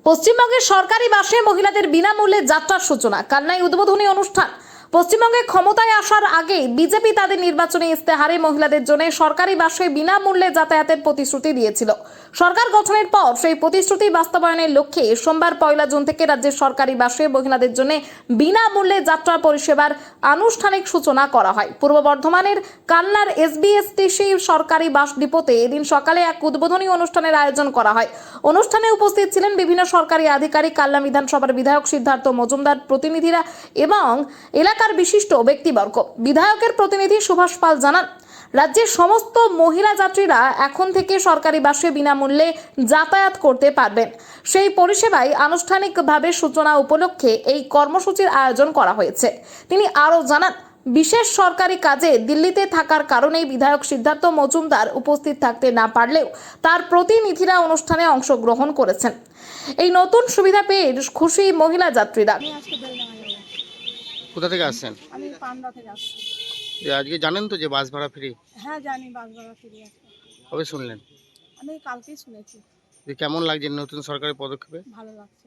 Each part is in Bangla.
পশ্চিমবঙ্গের সরকারি বাসে মহিলাদের বিনামূল্যে যাত্রার সূচনা। কালনায় উদ্বোধনী অনুষ্ঠান। পশ্চিমবঙ্গে ক্ষমতায় আসার আগে বিজেপি তাদের নির্বাচনী ইস্তেহারে মহিলাদের জন্য সরকারি বাসে বিনামূল্যে যাতায়াতের প্রতিশ্রুতি দিয়েছিল। সরকার গঠনের পর সেই প্রতিশ্রুতি বাস্তবায়নের লক্ষ্যে সোমবার 1 জুন থেকে রাজ্যের সরকারি বাসে মহিলাদের জন্য বিনামূল্যে যাত্রা পরিষেবার আনুষ্ঠানিক সূচনা করা হয়। পূর্ব বর্ধমানের কালনার এসবিএসটিসি সরকারি বাস ডিপোতে এদিন সকালে এক উদ্বোধনী অনুষ্ঠানের আয়োজন করা হয়। অনুষ্ঠানে উপস্থিত ছিলেন বিভিন্ন সরকারি আধিকারিক, কালনা বিধানসভার বিধায়ক সিদ্ধার্থ মজুমদার, প্রতিনিধিরা এবং এলাকার বিশিষ্ট ব্যক্তিবর্গ। বিধায়কের প্রতিনিধি সুভাষ পাল জানান, রাজ্যের সমস্ত মহিলা যাত্রীরা এখন থেকে সরকারি বাসে বিনামূল্যে যাতায়াত করতে পারবেন। সেই পরিষেবায় আনুষ্ঠানিকভাবে সূচনা উপলক্ষে এই কর্মসূচির আয়োজন করা হয়েছে। তিনি আরও জানান, বিশেষ সরকারি কাজে দিল্লিতে থাকার কারণেই বিধায়ক সিদ্ধার্থ মজুমদার উপস্থিত থাকতে না পারলেও তার প্রতিনিধিরা অনুষ্ঠানে অংশগ্রহণ করেছেন। এই নতুন সুবিধা পেয়ে খুশি মহিলা যাত্রীরা। কোথা থেকে আসছেন? আমি পান্ডা থেকে আসছি। আজকে জানেন তো যে বাস ভাড়া ফ্রি? হ্যাঁ জানি, বাস ভাড়া ফ্রি আছে। কবে শুনলেন? আমি কালকেই শুনেছি। কেমন লাগছে নতুন সরকারের পদক্ষেপে? ভালো লাগছে।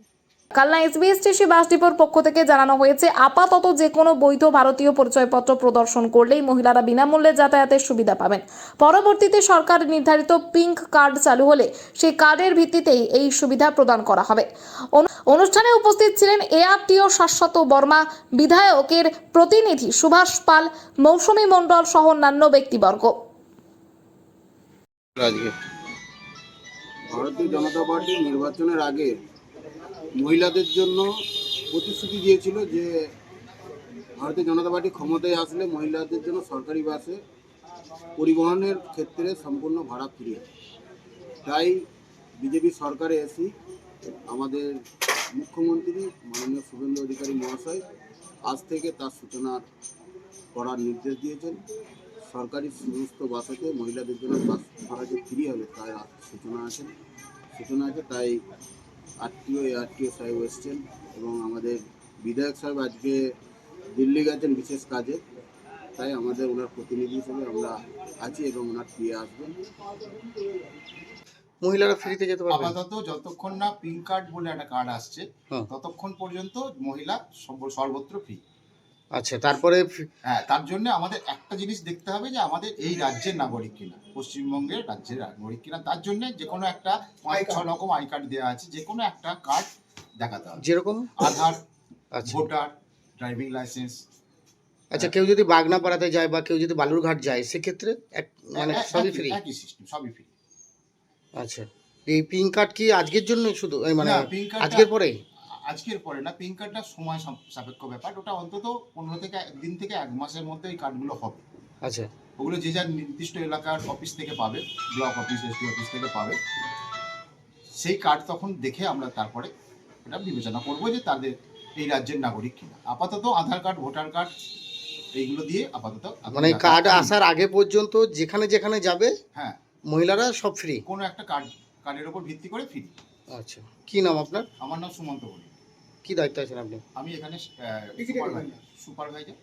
কালনা এসবিএসটিসি বাস ডিপোর পক্ষ থেকে জানানো হয়েছে, আপাতত যে কোনো বৈধ ভারতীয় পরিচয়পত্র প্রদর্শন করলেই মহিলারা বিনামূল্যে যাতায়াতের সুবিধা পাবেন। পরবর্তীতে সরকার নির্ধারিত পিঙ্ক কার্ড চালু হলে সেই কার্ডের ভিত্তিতেই এই সুবিধা প্রদান করা হবে। অনুষ্ঠানে উপস্থিত ছিলেন এআরটিও শাশ্বত বর্মা, বিধায়কের প্রতিনিধি সুভাষ পাল, মৌসুমী মণ্ডল সহ অন্যান্য ব্যক্তিবর্গ। ভারতীয় জনতা পার্টি নির্বাচনের আগে মহিলাদের জন্য প্রতিশ্রুতি দিয়েছিল যে ভারতীয় জনতা পার্টি ক্ষমতায় আসলে মহিলাদের জন্য সরকারি বাসে পরিবহনের ক্ষেত্রে সম্পূর্ণ ভাড়া ফ্রি। তাই বিজেপি সরকারে এসে আমাদের মুখ্যমন্ত্রী মাননীয় শুভেন্দু অধিকারী মহাশয় আজ থেকে তার সূচনা করার নির্দেশ দিয়েছেন। সরকারি সমস্ত বাসেতে মহিলাদের জন্য বাস ভাড়া যে ফ্রি হবে তার সূচনা আছে। তাই আরটিও সাহেব এসছেন এবং আমাদের বিধায়ক সাহেব আজকে দিল্লি গেছেন বিশেষ কাজে। তাই আমাদের ওনার প্রতিনিধি হিসেবে আমরা আছি এবং ওনার পিএ আসবেন। মহিলারা ফ্রিতে যেতে পারবে আপাতত যতক্ষণ না পিঙ্ক কার্ড বলে একটা কার্ড আসছে ততক্ষণ পর্যন্ত মহিলা সর্বত্র ফ্রি। আচ্ছা, তারপরে হ্যাঁ, তার জন্য আমাদের একটা জিনিস দেখতে হবে যে আমাদের এই রাজ্যের নাগরিক কিনা, পশ্চিমবঙ্গের রাজ্যের নাগরিক কিনা। তার জন্য যে কোনো একটা 5-6 রকম আই কার্ড দেওয়া আছে, যে কোনো একটা কার্ড দেখাতে হবে, যেরকম আধার, আচ্ছা ভোটার, ড্রাইভিং লাইসেন্স। আচ্ছা, কেউ যদি বাগনাপাড়াতে যায় বা কেউ যদি বালুরঘাট যায় সেক্ষেত্রে মানে সবই ফ্রি? একই সিস্টেম, সবই ফ্রি। আচ্ছা, এই পিঙ্ক কার্ড কি আজকের জন্য শুধু মানে আজকের পরে না, পিঙ্ক কার্ডটা সময় সাপেক্ষ ব্যাপার। ওটা অন্তত 15 থেকে দিন থেকে 1 মাসের মধ্যে এই কার্ডগুলো হবে। আচ্ছা, ওগুলো যে যার নির্দিষ্ট এলাকার অফিস থেকে পাবে, ব্লক অফিস, এসডি অফিস থেকে পাবে। সেই কার্ড তখন দেখে আমরা তারপরে এটা বিবেচনা করবো যে তাদের এই রাজ্যের নাগরিক কিনা। আপাতত আধার কার্ড, ভোটার কার্ড এইগুলো দিয়ে আপাতত মানে কার্ড আসার আগে পর্যন্ত যেখানে যেখানে যাবে হ্যাঁ মহিলারা সব ফ্রি, কোনো একটা কার্ডের উপর ভিত্তি করে ফ্রি। আচ্ছা, কি নাম আপনার? আমার নাম সুমন্ত বলি। কি দায়িত্ব আছেন আপনি? আমি এখানে সুপারভাইজার।